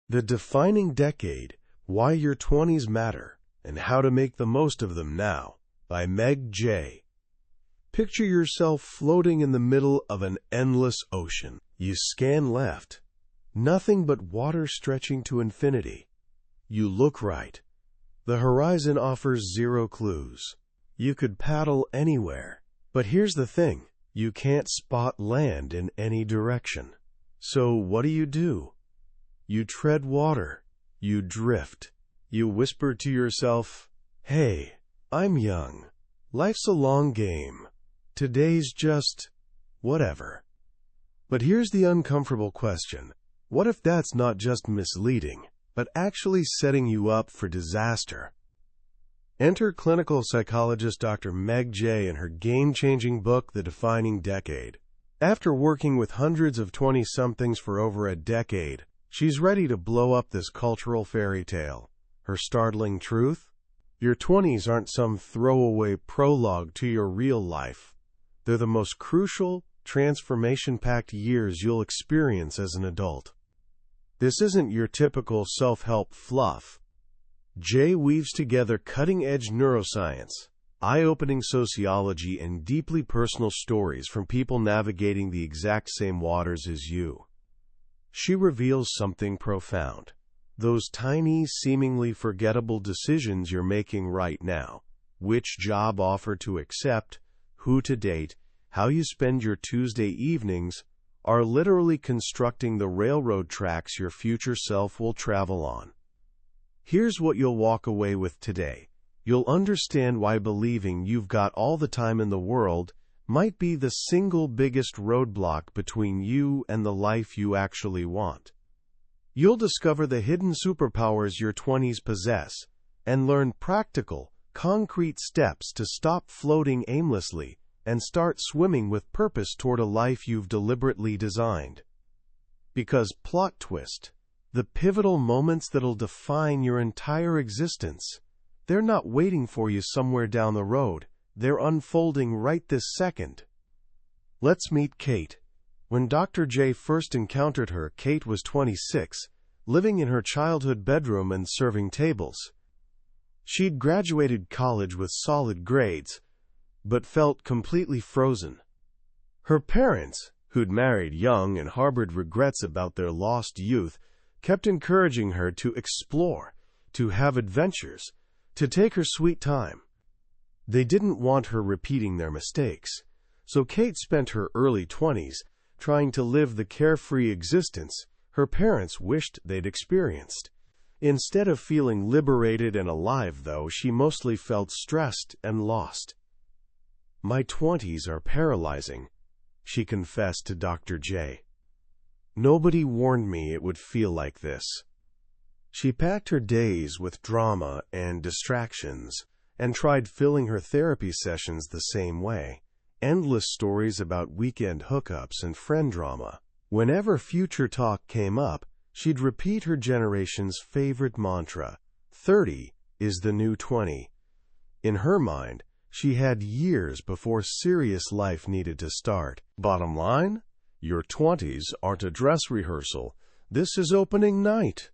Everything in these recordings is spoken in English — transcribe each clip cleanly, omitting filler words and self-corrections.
The Defining Decade, Why Your Twenties Matter, and How to Make the Most of Them Now, by Meg Jay. Picture yourself floating in the middle of an endless ocean. You scan left. Nothing but water stretching to infinity. You look right. The horizon offers zero clues. You could paddle anywhere. But here's the thing. You can't spot land in any direction. So what do? You tread water. You drift. You whisper to yourself, "Hey, I'm young. Life's a long game. Today's just whatever." But here's the uncomfortable question. What if that's not just misleading, but actually setting you up for disaster? Enter clinical psychologist Dr. Meg Jay in her game-changing book, The Defining Decade. After working with hundreds of 20-somethings for over a decade, she's ready to blow up this cultural fairy tale. Her startling truth? Your 20s aren't some throwaway prologue to your real life. They're the most crucial, transformation-packed years you'll experience as an adult. This isn't your typical self-help fluff. Jay weaves together cutting-edge neuroscience, eye-opening sociology, and deeply personal stories from people navigating the exact same waters as you. She reveals something profound. Those tiny, seemingly forgettable decisions you're making right now, which job offer to accept, who to date, how you spend your Tuesday evenings, are literally constructing the railroad tracks your future self will travel on. Here's what you'll walk away with today. You'll understand why believing you've got all the time in the world might be the single biggest roadblock between you and the life you actually want. You'll discover the hidden superpowers your 20s possess and learn practical, concrete steps to stop floating aimlessly and start swimming with purpose toward a life you've deliberately designed. Because, plot twist, the pivotal moments that'll define your entire existence, they're not waiting for you somewhere down the road. They're unfolding right this second. Let's meet Kate. When Dr. Jay first encountered her, Kate was 26, living in her childhood bedroom and serving tables. She'd graduated college with solid grades, but felt completely frozen. Her parents, who'd married young and harbored regrets about their lost youth, kept encouraging her to explore, to have adventures, to take her sweet time. They didn't want her repeating their mistakes, so Kate spent her early 20s trying to live the carefree existence her parents wished they'd experienced. Instead of feeling liberated and alive, though, she mostly felt stressed and lost. "My 20s are paralyzing," she confessed to Dr. Jay. "Nobody warned me it would feel like this." She packed her days with drama and distractions, and tried filling her therapy sessions the same way. Endless stories about weekend hookups and friend drama. Whenever future talk came up, she'd repeat her generation's favorite mantra, 30 is the new 20. In her mind, she had years before serious life needed to start. Bottom line, your 20s aren't a dress rehearsal. This is opening night.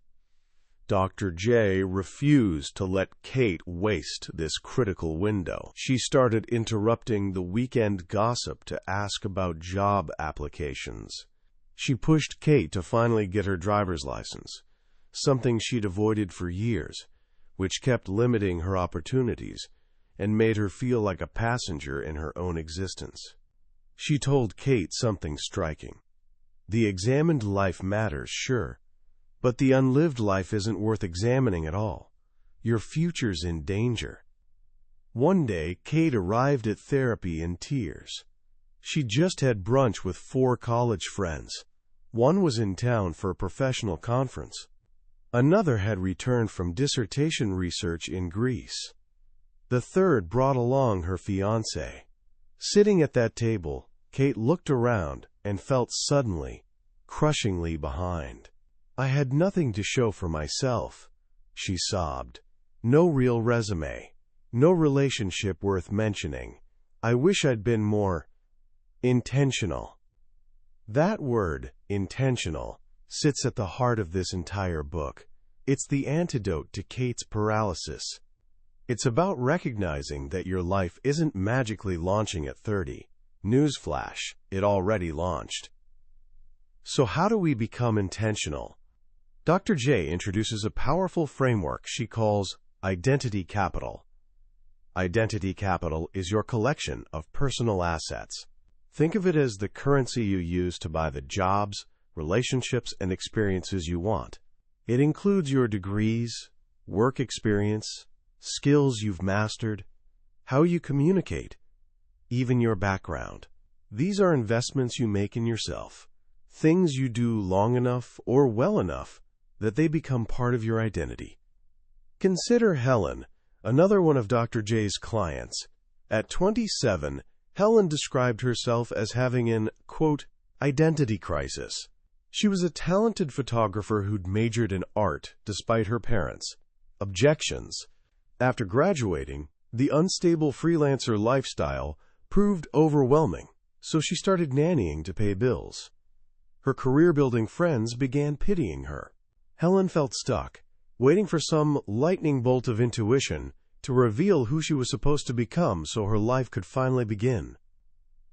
Dr. Jay refused to let Kate waste this critical window. She started interrupting the weekend gossip to ask about job applications. She pushed Kate to finally get her driver's license, something she'd avoided for years, which kept limiting her opportunities and made her feel like a passenger in her own existence. She told Kate something striking. The examined life matters, sure, but the unlived life isn't worth examining at all. Your future's in danger. One day, Kate arrived at therapy in tears. She'd just had brunch with 4 college friends. One was in town for a professional conference. Another had returned from dissertation research in Greece. The third brought along her fiancé. Sitting at that table, Kate looked around and felt suddenly, crushingly behind. "I had nothing to show for myself," she sobbed. "No real resume. No relationship worth mentioning. I wish I'd been more intentional." That word, intentional, sits at the heart of this entire book. It's the antidote to Kate's paralysis. It's about recognizing that your life isn't magically launching at 30. Newsflash, it already launched. So how do we become intentional? Dr. Jay introduces a powerful framework she calls identity capital. Identity capital is your collection of personal assets. Think of it as the currency you use to buy the jobs, relationships, and experiences you want. It includes your degrees, work experience, skills you've mastered, how you communicate, even your background. These are investments you make in yourself, things you do long enough or well enough that they become part of your identity. Consider Helen, another one of Dr. Jay's clients. At 27, Helen described herself as having an, quote, identity crisis. She was a talented photographer who'd majored in art despite her parents' objections. After graduating, the unstable freelancer lifestyle proved overwhelming, so she started nannying to pay bills. Her career-building friends began pitying her. Helen felt stuck, waiting for some lightning bolt of intuition to reveal who she was supposed to become so her life could finally begin.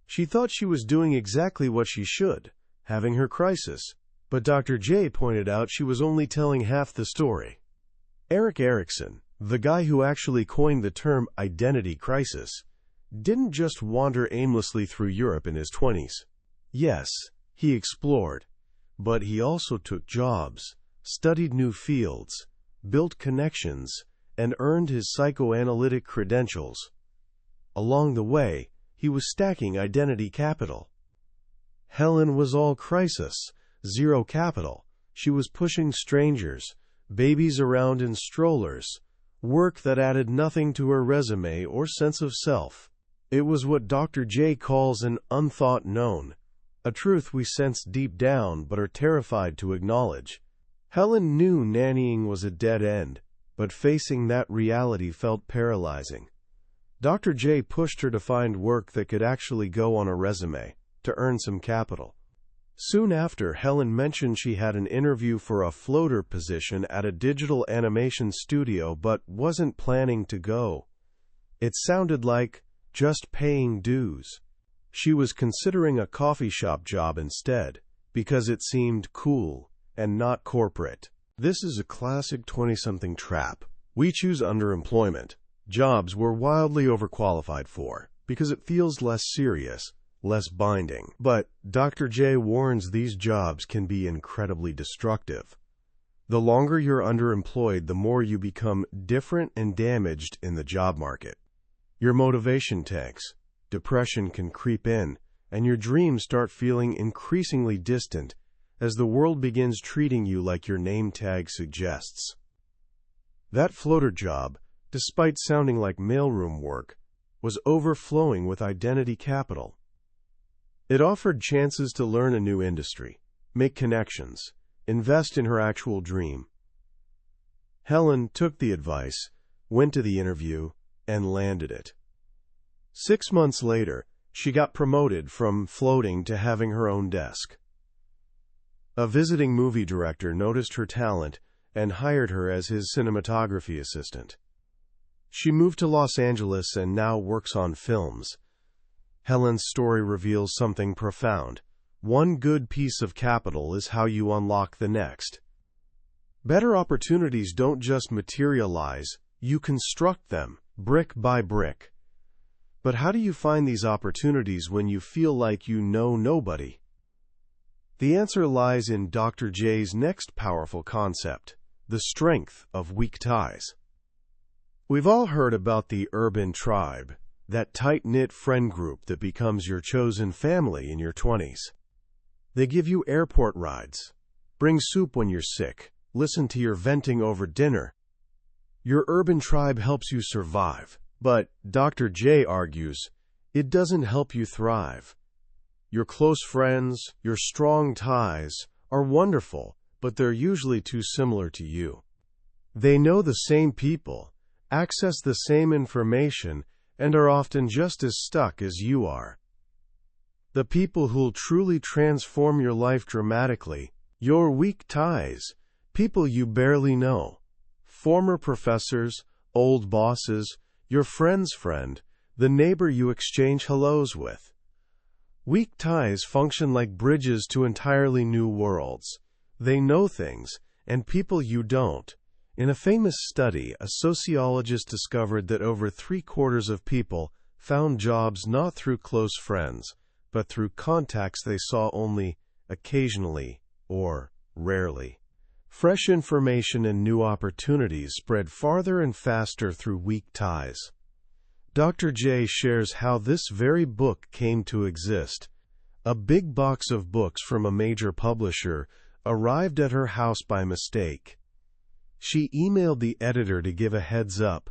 She thought she was doing exactly what she should, having her crisis, but Dr. Jay pointed out she was only telling half the story. Erik Erikson, the guy who actually coined the term identity crisis, didn't just wander aimlessly through Europe in his 20s. Yes, he explored, but he also took jobs, studied new fields, built connections, and earned his psychoanalytic credentials. Along the way, he was stacking identity capital. Helen was all crisis, zero capital. She was pushing strangers, babies around in strollers, work that added nothing to her resume or sense of self. It was what Dr. Jay calls an unthought known, a truth we sense deep down but are terrified to acknowledge. Helen knew nannying was a dead end, but facing that reality felt paralyzing. Dr. Jay pushed her to find work that could actually go on a resume, to earn some capital. Soon after, Helen mentioned she had an interview for a floater position at a digital animation studio but wasn't planning to go. It sounded like just paying dues. She was considering a coffee shop job instead, because it seemed cool and not corporate. This is a classic 20-something trap. We choose underemployment, jobs we're wildly overqualified for, because it feels less serious, less binding. But Dr. Jay warns these jobs can be incredibly destructive. The longer you're underemployed, the more you become different and damaged in the job market. Your motivation tanks, depression can creep in, and your dreams start feeling increasingly distant as the world begins treating you like your name tag suggests. That floater job, despite sounding like mailroom work, was overflowing with identity capital. It offered chances to learn a new industry, make connections, invest in her actual dream. Helen took the advice, went to the interview, and landed it. 6 months later, she got promoted from floating to having her own desk. A visiting movie director noticed her talent and hired her as his cinematography assistant. She moved to Los Angeles and now works on films. Helen's story reveals something profound. One good piece of capital is how you unlock the next. Better opportunities don't just materialize, you construct them, brick by brick. But how do you find these opportunities when you feel like you know nobody? The answer lies in Dr. Jay's next powerful concept, the strength of weak ties. We've all heard about the urban tribe, that tight-knit friend group that becomes your chosen family in your 20s. They give you airport rides, bring soup when you're sick, listen to your venting over dinner. Your urban tribe helps you survive, but Dr. Jay argues it doesn't help you thrive. Your close friends, your strong ties, are wonderful, but they're usually too similar to you. They know the same people, access the same information, and are often just as stuck as you are. The people who'll truly transform your life dramatically, Your weak ties, people you barely know, former professors, old bosses, your friend's friend, the neighbor you exchange hellos with. Weak ties function like bridges to entirely new worlds. They know things, and people you don't. In a famous study, a sociologist discovered that over 3/4 of people found jobs not through close friends, but through contacts they saw only occasionally or rarely. Fresh information and new opportunities spread farther and faster through weak ties. Dr. Jay shares how this very book came to exist. A big box of books from a major publisher arrived at her house by mistake. She emailed the editor to give a heads up.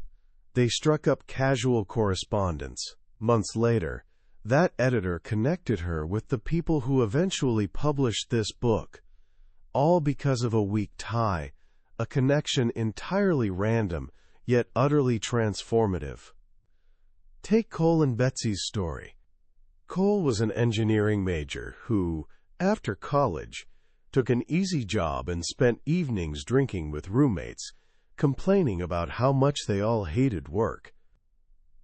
They struck up casual correspondence. Months later, that editor connected her with the people who eventually published this book, all because of a weak tie, a connection entirely random, yet utterly transformative. Take Cole and Betsy's story. Cole was an engineering major who, after college, took an easy job and spent evenings drinking with roommates, complaining about how much they all hated work.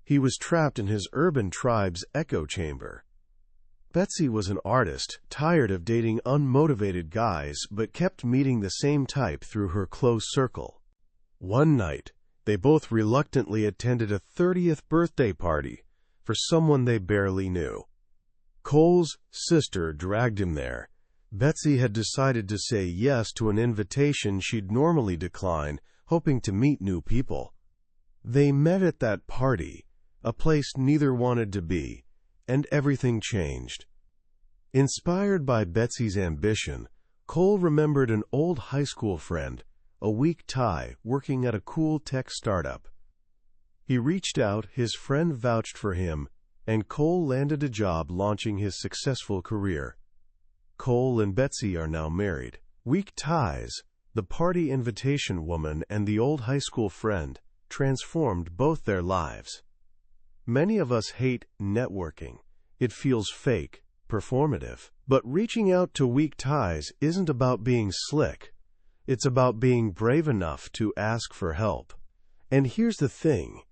He was trapped in his urban tribe's echo chamber. Betsy was an artist, tired of dating unmotivated guys, but kept meeting the same type through her close circle. One night, they both reluctantly attended a 30th birthday party for someone they barely knew. Cole's sister dragged him there. Betsy had decided to say yes to an invitation she'd normally decline, hoping to meet new people. They met at that party, a place neither wanted to be, and everything changed. Inspired by Betsy's ambition, Cole remembered an old high school friend, a weak tie, working at a cool tech startup. He reached out, his friend vouched for him, and Cole landed a job launching his successful career. Cole and Betsy are now married. Weak ties, the party invitation woman and the old high school friend, transformed both their lives. Many of us hate networking. It feels fake, performative. But reaching out to weak ties isn't about being slick. It's about being brave enough to ask for help. And here's the thing.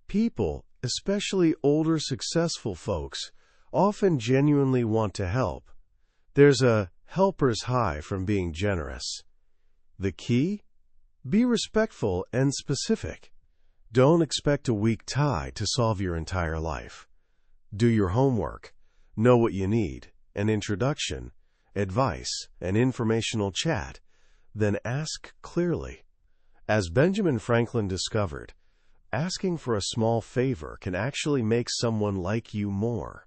People, especially older successful folks, often genuinely want to help. There's a helper's high from being generous. The key? Be respectful and specific. Don't expect a weak tie to solve your entire life. Do your homework. Know what you need, an introduction, advice, an informational chat, then ask clearly. As Benjamin Franklin discovered, asking for a small favor can actually make someone like you more.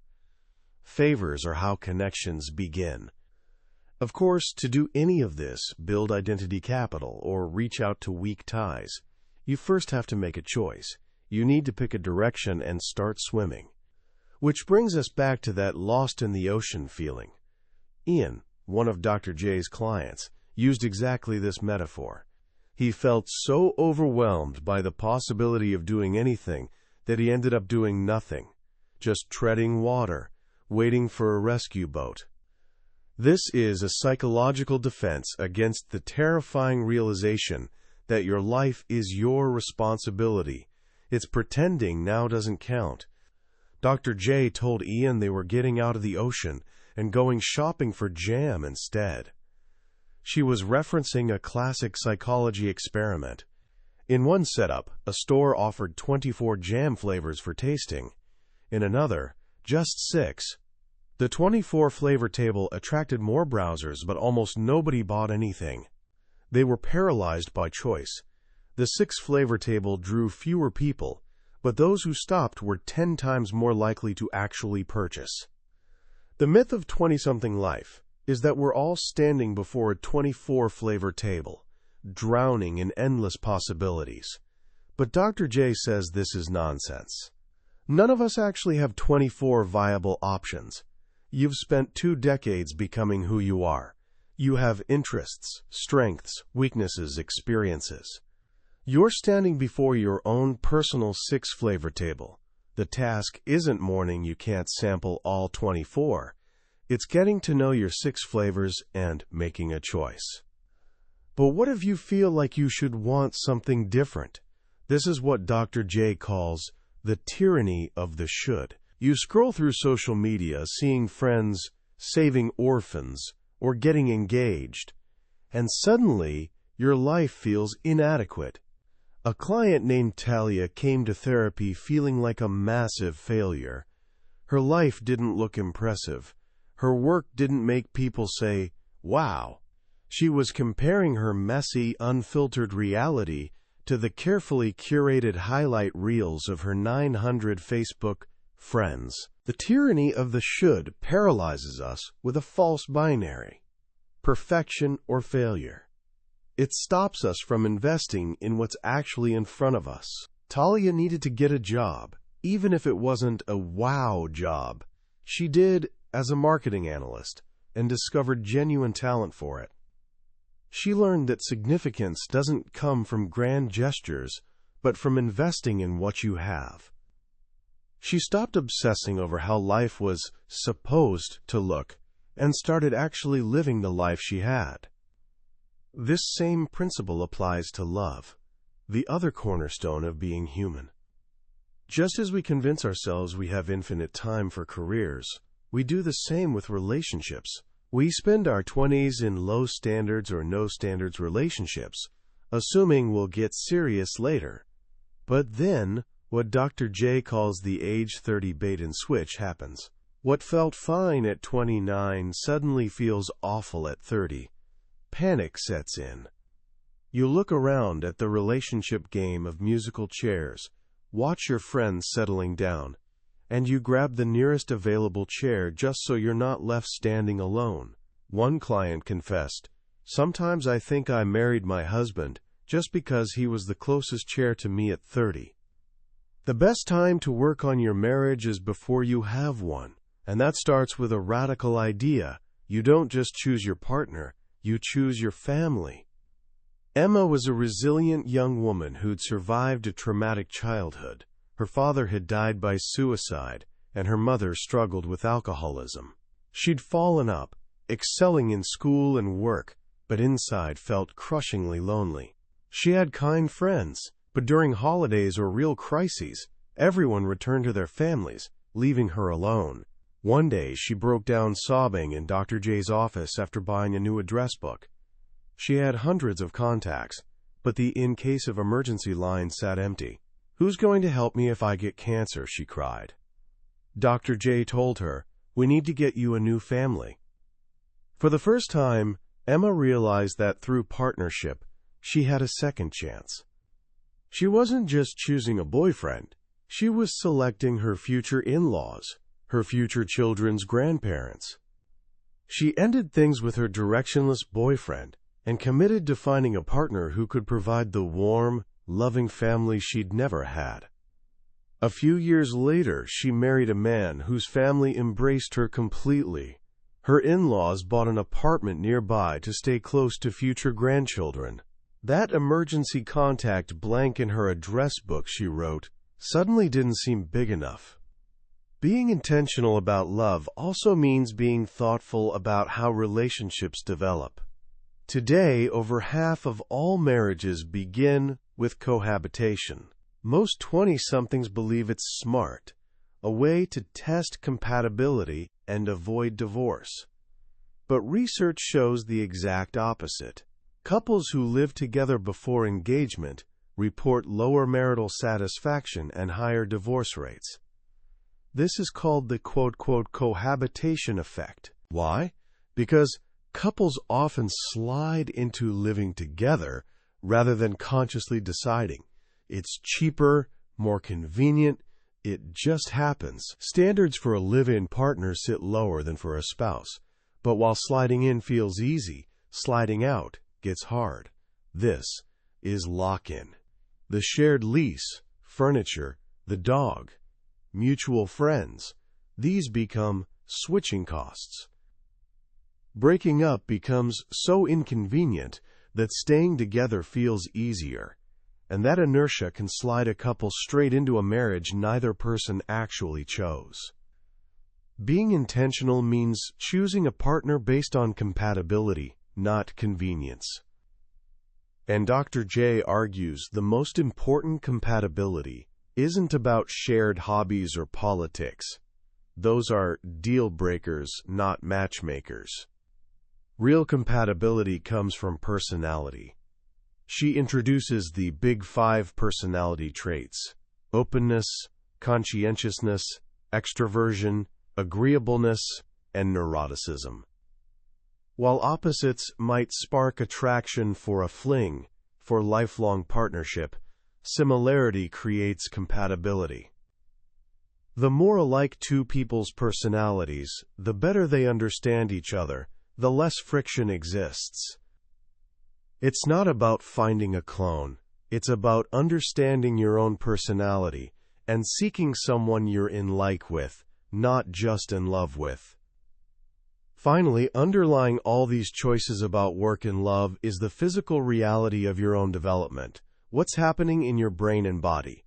Favors are how connections begin. Of course, to do any of this, build identity capital, or reach out to weak ties, you first have to make a choice. You need to pick a direction and start swimming. Which brings us back to that lost in the ocean feeling. Ian, one of Dr. Jay's clients, used exactly this metaphor. He felt so overwhelmed by the possibility of doing anything that he ended up doing nothing, just treading water, waiting for a rescue boat. This is a psychological defense against the terrifying realization that your life is your responsibility. It's pretending now doesn't count. Dr. Jay told Ian they were getting out of the ocean and going shopping for jam instead. She was referencing a classic psychology experiment. In one setup, a store offered 24 jam flavors for tasting. In another, just 6. The 24-flavor table attracted more browsers, but almost nobody bought anything. They were paralyzed by choice. The 6-flavor table drew fewer people, but those who stopped were 10 times more likely to actually purchase. The myth of 20-something life is that we're all standing before a 24-flavor table, drowning in endless possibilities. But Dr. Jay says this is nonsense. None of us actually have 24 viable options. You've spent 2 decades becoming who you are. You have interests, strengths, weaknesses, experiences. You're standing before your own personal 6-flavor table. The task isn't mourning you can't sample all 24. It's getting to know your 6 flavors and making a choice. But what if you feel like you should want something different? This is what Dr. Jay calls the tyranny of the should. You scroll through social media, seeing friends saving orphans or getting engaged, and suddenly your life feels inadequate. A client named Talia came to therapy feeling like a massive failure. Her life didn't look impressive. Her work didn't make people say, "Wow." She was comparing her messy, unfiltered reality to the carefully curated highlight reels of her 900 Facebook friends. The tyranny of the should paralyzes us with a false binary: perfection or failure. It stops us from investing in what's actually in front of us. Talia needed to get a job, even if it wasn't a wow job. She did as a marketing analyst and discovered genuine talent for it. She learned that significance doesn't come from grand gestures, but from investing in what you have. She stopped obsessing over how life was supposed to look and started actually living the life she had. This same principle applies to love, the other cornerstone of being human. Just as we convince ourselves we have infinite time for careers, we do the same with relationships. We spend our 20s in low standards or no standards relationships, assuming we'll get serious later. But then, what Dr. Jay calls the age 30 bait and switch happens. What felt fine at 29 suddenly feels awful at 30. Panic sets in. You look around at the relationship game of musical chairs, watch your friends settling down, and you grab the nearest available chair just so you're not left standing alone. One client confessed, "Sometimes I think I married my husband just because he was the closest chair to me at 30. The best time to work on your marriage is before you have one, and that starts with a radical idea. You don't just choose your partner, you choose your family." Emma was a resilient young woman who'd survived a traumatic childhood. Her father had died by suicide, and her mother struggled with alcoholism. She'd fallen up, excelling in school and work, but inside felt crushingly lonely. She had kind friends, but during holidays or real crises, everyone returned to their families, leaving her alone. One day, she broke down sobbing in Dr. Jay's office after buying a new address book. She had hundreds of contacts, but the in case of emergency line sat empty. "Who's going to help me if I get cancer?" she cried. Dr. Jay told her, "We need to get you a new family." For the first time, Emma realized that through partnership, she had a second chance. She wasn't just choosing a boyfriend, she was selecting her future in-laws, her future children's grandparents. She ended things with her directionless boyfriend and committed to finding a partner who could provide the warm, loving family she'd never had. A few years later, she married a man whose family embraced her completely. Her in-laws bought an apartment nearby to stay close to future grandchildren. That emergency contact blank in her address book she wrote suddenly didn't seem big enough. Being intentional about love also means being thoughtful about how relationships develop. Today, over half of all marriages begin with cohabitation. Most 20-somethings believe it's smart, a way to test compatibility and avoid divorce. But research shows the exact opposite. Couples who live together before engagement report lower marital satisfaction and higher divorce rates. This is called the quote-quote cohabitation effect. Why? Because couples often slide into living together rather than consciously deciding. It's cheaper, more convenient, it just happens. Standards for a live-in partner sit lower than for a spouse. But while sliding in feels easy, sliding out gets hard. This is lock-in. The shared lease, furniture, the dog, mutual friends, these become switching costs. Breaking up becomes so inconvenient that staying together feels easier, and that inertia can slide a couple straight into a marriage neither person actually chose. Being intentional means choosing a partner based on compatibility, not convenience. And Dr. Jay argues the most important compatibility isn't about shared hobbies or politics. Those are deal breakers, not matchmakers. Real compatibility comes from personality. She introduces the Big Five personality traits: openness, conscientiousness, extroversion, agreeableness, and neuroticism. While opposites might spark attraction for a fling, for lifelong partnership, similarity creates compatibility. The more alike two people's personalities, the better they understand each other, the less friction exists. It's not about finding a clone, it's about understanding your own personality and seeking someone you're in like with, not just in love with. Finally, underlying all these choices about work and love is the physical reality of your own development. What's happening in your brain and body?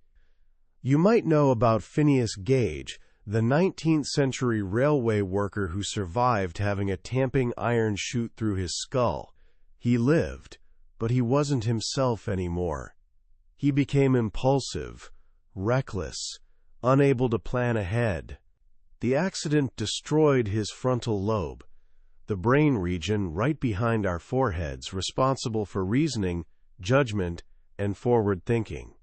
You might know about Phineas Gage, the 19th century railway worker who survived having a tamping iron shoot through his skull. He lived, but he wasn't himself anymore. He became impulsive, reckless, unable to plan ahead. The accident destroyed his frontal lobe, the brain region right behind our foreheads responsible for reasoning, judgment, and forward thinking.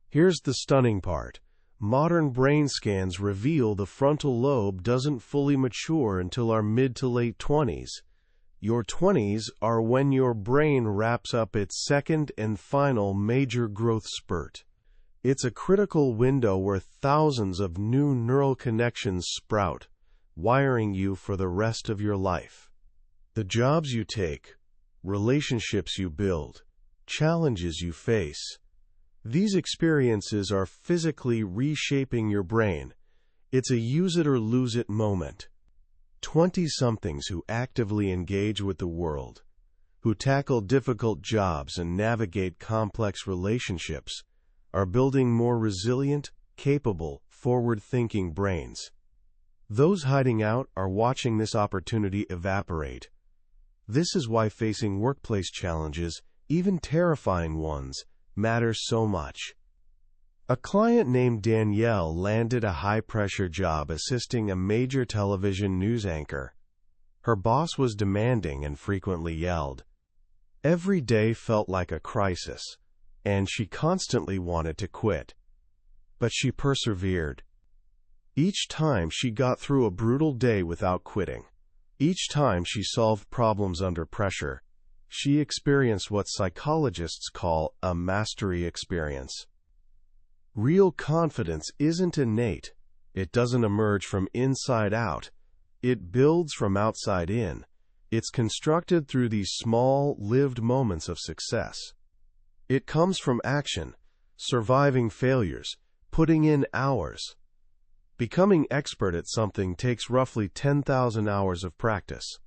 Here's the stunning part. Modern brain scans reveal the frontal lobe doesn't fully mature until our mid to late 20s. Your 20s are when your brain wraps up its second and final major growth spurt. It's a critical window where thousands of new neural connections sprout, wiring you for the rest of your life. The jobs you take, relationships you build, challenges you face, these experiences are physically reshaping your brain. It's a use-it-or-lose-it moment. 20-somethings who actively engage with the world, who tackle difficult jobs and navigate complex relationships, are building more resilient, capable, forward-thinking brains. Those hiding out are watching this opportunity evaporate. This is why facing workplace challenges, even terrifying ones, matters so much. A client named Danielle landed a high-pressure job assisting a major television news anchor. Her boss was demanding and frequently yelled. Every day felt like a crisis, and she constantly wanted to quit. But she persevered. Each time she got through a brutal day without quitting. Each time she solved problems under pressure. She experienced what psychologists call a mastery experience. Real confidence isn't innate. It doesn't emerge from inside out. It builds from outside in. It's constructed through these small, lived moments of success. It comes from action, surviving failures, putting in hours. Becoming expert at something takes roughly 10,000 hours of practice.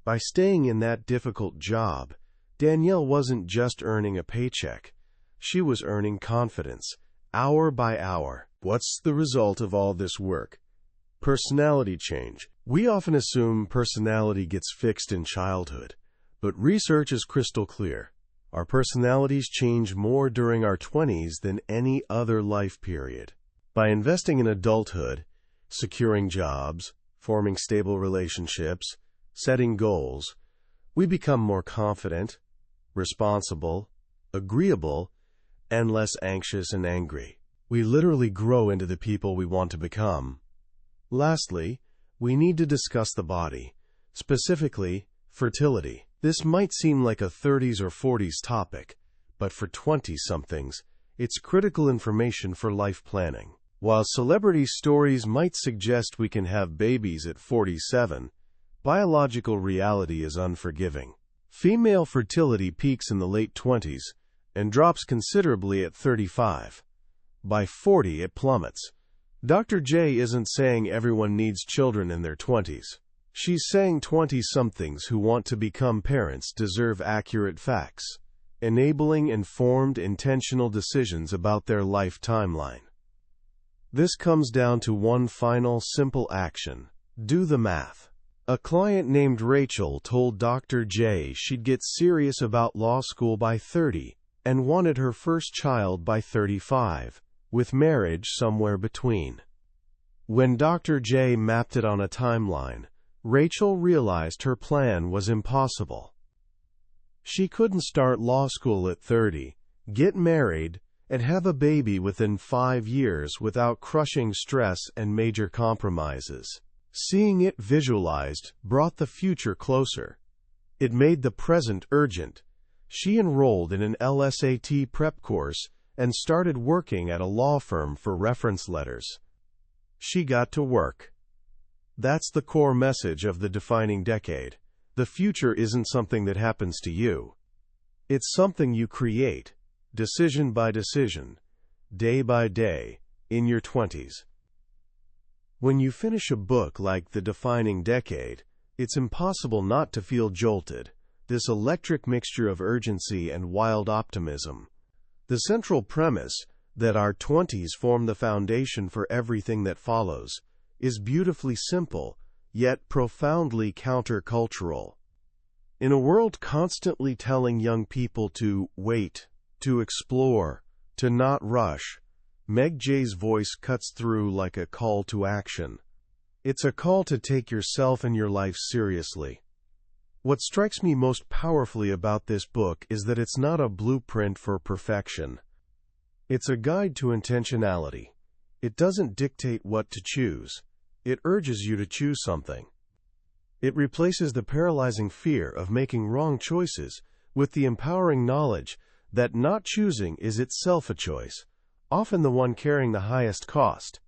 By staying in that difficult job, Danielle wasn't just earning a paycheck. She was earning confidence, hour by hour. What's the result of all this work? Personality change. We often assume personality gets fixed in childhood, but research is crystal clear. Our personalities change more during our 20s than any other life period. By investing in adulthood, securing jobs, forming stable relationships, setting goals, we become more confident, responsible, agreeable, and less anxious and angry. We literally grow into the people we want to become. Lastly, we need to discuss the body, specifically fertility. This might seem like a 30s or 40s topic, but for 20-somethings, it's critical information for life planning. While celebrity stories might suggest we can have babies at 47, biological reality is unforgiving. Female fertility peaks in the late 20s and drops considerably at 35. By 40, it plummets. Dr. Jay isn't saying everyone needs children in their 20s. She's saying 20-somethings who want to become parents deserve accurate facts, enabling informed, intentional decisions about their life timeline. This comes down to one final, simple action. Do the math. A client named Rachel told Dr. Jay she'd get serious about law school by 30 and wanted her first child by 35, with marriage somewhere between. When Dr. Jay mapped it on a timeline, Rachel realized her plan was impossible. She couldn't start law school at 30, get married, and have a baby within 5 years without crushing stress and major compromises. Seeing it visualized brought the future closer. It made the present urgent. She enrolled in an LSAT prep course and started working at a law firm for reference letters. She got to work. That's the core message of the defining decade. The future isn't something that happens to you. It's something you create, decision by decision, day by day, in your 20s. When you finish a book like The Defining Decade, it's impossible not to feel jolted, this electric mixture of urgency and wild optimism. The central premise, that our 20s form the foundation for everything that follows, is beautifully simple, yet profoundly countercultural. In a world constantly telling young people to wait, to explore, to not rush, Meg Jay's voice cuts through like a call to action. It's a call to take yourself and your life seriously. What strikes me most powerfully about this book is that it's not a blueprint for perfection. It's a guide to intentionality. It doesn't dictate what to choose. It urges you to choose something. It replaces the paralyzing fear of making wrong choices with the empowering knowledge that not choosing is itself a choice, often the one carrying the highest cost.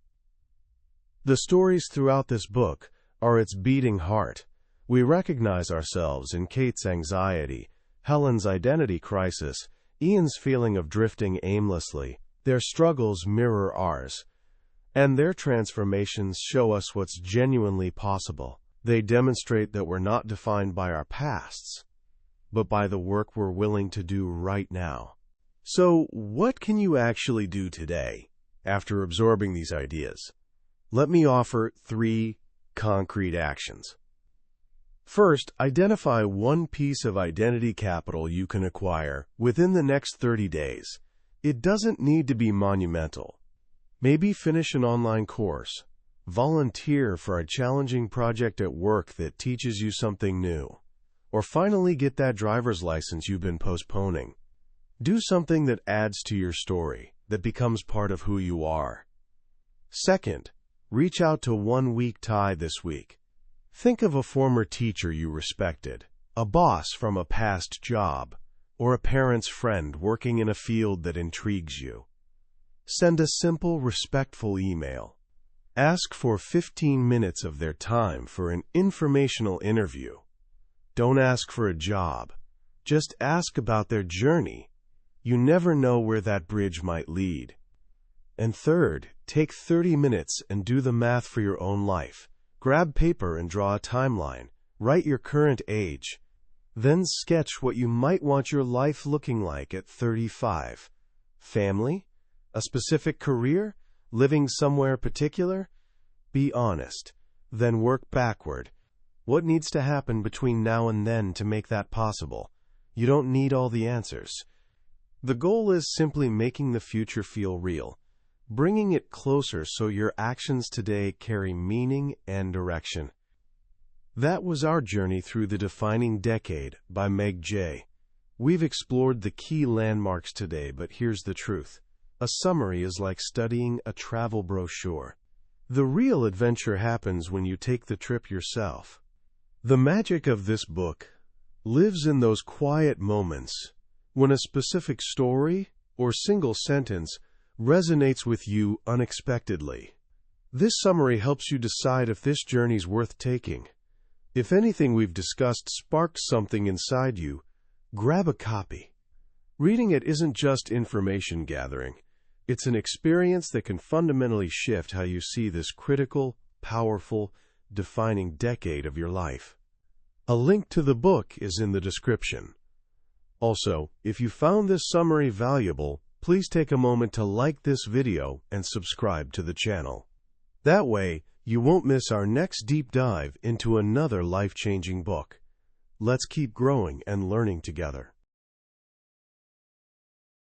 The stories throughout this book are its beating heart. We recognize ourselves in Kate's anxiety, Helen's identity crisis, Ian's feeling of drifting aimlessly. Their struggles mirror ours, and their transformations show us what's genuinely possible. They demonstrate that we're not defined by our pasts, but by the work we're willing to do right now. So, what can you actually do today after absorbing these ideas? Let me offer 3 concrete actions. First, identify one piece of identity capital you can acquire within the next 30 days. It doesn't need to be monumental. Maybe finish an online course, volunteer for a challenging project at work that teaches you something new, or finally get that driver's license you've been postponing. Do something that adds to your story, that becomes part of who you are. Second, reach out to one weak tie this week. Think of a former teacher you respected, a boss from a past job, or a parent's friend working in a field that intrigues you. Send a simple, respectful email. Ask for 15 minutes of their time for an informational interview. Don't ask for a job. Just ask about their journey. You never know where that bridge might lead. And third, take 30 minutes and do the math for your own life. Grab paper and draw a timeline. Write your current age. Then sketch what you might want your life looking like at 35. Family? A specific career? Living somewhere particular? Be honest. Then work backward. What needs to happen between now and then to make that possible? You don't need all the answers. The goal is simply making the future feel real, bringing it closer so your actions today carry meaning and direction. That was our journey through The Defining Decade by Meg Jay. We've explored the key landmarks today, but here's the truth. A summary is like studying a travel brochure. The real adventure happens when you take the trip yourself. The magic of this book lives in those quiet moments when a specific story or single sentence resonates with you unexpectedly. This summary helps you decide if this journey's worth taking. If anything we've discussed sparks something inside you, grab a copy. Reading it isn't just information gathering. It's an experience that can fundamentally shift how you see this critical, powerful, defining decade of your life. A link to the book is in the description. Also, if you found this summary valuable, please take a moment to like this video and subscribe to the channel. That way, you won't miss our next deep dive into another life-changing book. Let's keep growing and learning together.